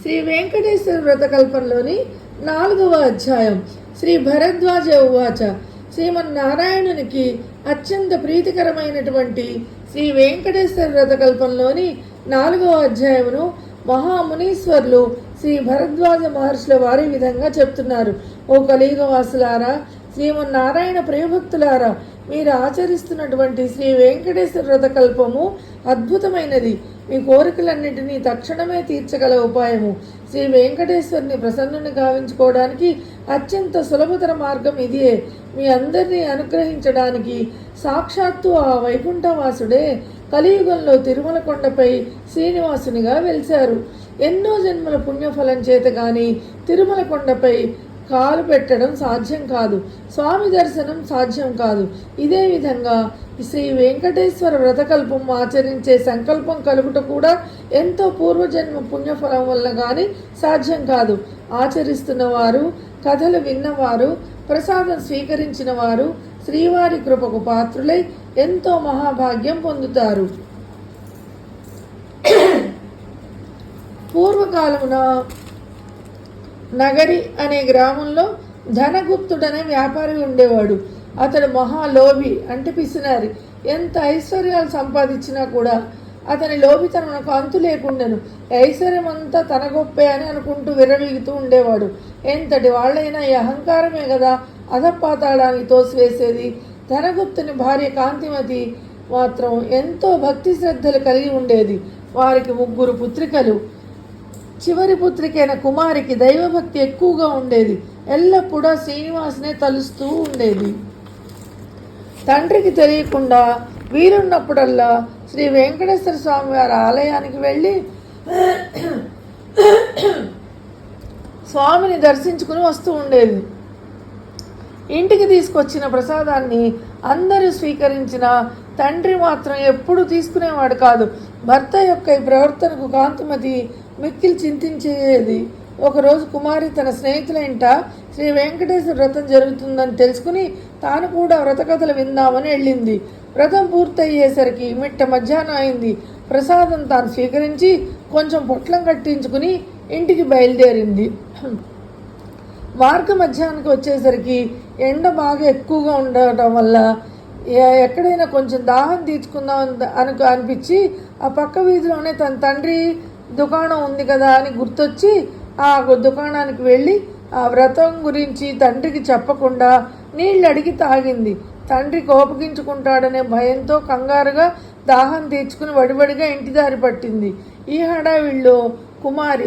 శ్రీ వెంకటేశ్వర వ్రతకల్పంలోని 4వ అధ్యాయం. శ్రీ భరద్వాజ ఉవాచ. శ్రీమన్నారాయణునికి అత్యంత ప్రీతికరమైనటువంటి శ్రీ వెంకటేశ్వర వ్రతకల్పంలోని 4వ అధ్యాయమును మహామునీశ్వర్లు శ్రీ భరద్వాజ మహర్షుల వారి విధంగా చెప్తున్నారు. ఓ కలియుగవాసులారా, శ్రీమన్నారాయణ ప్రియభక్తులారా, మీరు ఆచరిస్తున్నటువంటి శ్రీ వెంకటేశ్వర వ్రతకల్పము అద్భుతమైనది. మీ కోరికలన్నింటినీ తక్షణమే తీర్చగల ఉపాయము. శ్రీ వెంకటేశ్వరుని ప్రసన్నుని గావించుకోవడానికి అత్యంత సులభతర మార్గం ఇదే. మీ అందరినీ అనుగ్రహించడానికి సాక్షాత్తు ఆ వైకుంఠవాసుడే కలియుగంలో తిరుమల కొండపై శ్రీనివాసునిగా వెలిశారు. ఎన్నో జన్మల పుణ్యఫలం చేత గాని తిరుమల కొండపై కాలు పెట్టడం సాధ్యం కాదు, స్వామి దర్శనం సాధ్యం కాదు. ఇదే విధంగా శ్రీ వెంకటేశ్వర వ్రతకల్పం ఆచరించే సంకల్పం కలుగుట కూడా ఎంతో పూర్వజన్మ పుణ్యఫలం వల్ల కానీ సాధ్యం కాదు. ఆచరిస్తున్న వారు, కథలు విన్నవారు, ప్రసాదం స్వీకరించిన వారు శ్రీవారి కృపకు పాత్రులై ఎంతో మహాభాగ్యం పొందుతారు. పూర్వకాలమున నగరి అనే గ్రామంలో ధనగుప్తుడనే వ్యాపారి ఉండేవాడు. అతడు మహాలోభి, అంటే పిసినారి. ఎంత ఐశ్వర్యాలు సంపాదించినా కూడా అతని లోభితనకు అంతు లేకుండెను. ఐశ్వర్యం అంతా తన గొప్పే అని అనుకుంటూ విర్రవీగుతూ ఉండేవాడు. ఎంతటి వాళ్ళైనా ఈ అహంకారమే కదా అధపాతాళానికి తోసివేసేది. ధనగుప్తుని భార్య కాంతిమతి మాత్రం ఎంతో భక్తి శ్రద్ధలు కలిగి ఉండేది. వారికి 3 పుత్రికలు. చివరి పుత్రికైన కుమారికి దైవభక్తి ఎక్కువగా ఉండేది. ఎల్లప్పుడూ శ్రీనివాసునే తలుస్తూ ఉండేది. తండ్రికి తెలియకుండా వీలున్నప్పుడల్లా శ్రీ వెంకటేశ్వర స్వామి వారి ఆలయానికి వెళ్ళి స్వామిని దర్శించుకుని వస్తూ ఉండేది. ఇంటికి తీసుకొచ్చిన ప్రసాదాన్ని అందరూ స్వీకరించిన తండ్రి మాత్రం ఎప్పుడూ తీసుకునేవాడు కాదు. భర్త యొక్క ఈ ప్రవర్తనకు కాంతిమతి మిక్కిలి చింతించేది. ఒకరోజు కుమారి తన స్నేహితుల ఇంట శ్రీ వెంకటేశ్వర వ్రతం జరుగుతుందని తెలుసుకుని తాను కూడా వ్రతకథలు విందామని వెళ్ళింది. వ్రతం పూర్తయ్యేసరికి మిట్ట మధ్యాహ్నం అయింది. ప్రసాదం తాను స్వీకరించి కొంచెం పొట్లం కట్టించుకుని ఇంటికి బయలుదేరింది. మార్గ మధ్యాహ్నానికి వచ్చేసరికి ఎండ బాగా ఎక్కువగా ఉండటం వల్ల ఎక్కడైనా కొంచెం దాహం తీర్చుకుందాం అనిపించి ఆ పక్క వీధిలోనే తన తండ్రి దుకాణం ఉంది కదా అని గుర్తొచ్చి ఆ దుకాణానికి వెళ్ళి ఆ వ్రతం గురించి తండ్రికి చెప్పకుండా నీళ్ళు అడిగి తాగింది. తండ్రి కోపగించుకుంటాడనే భయంతో కంగారుగా దాహం తీర్చుకుని వడివడిగా ఇంటి దారి పట్టింది. ఈ హడావిడిలో కుమారి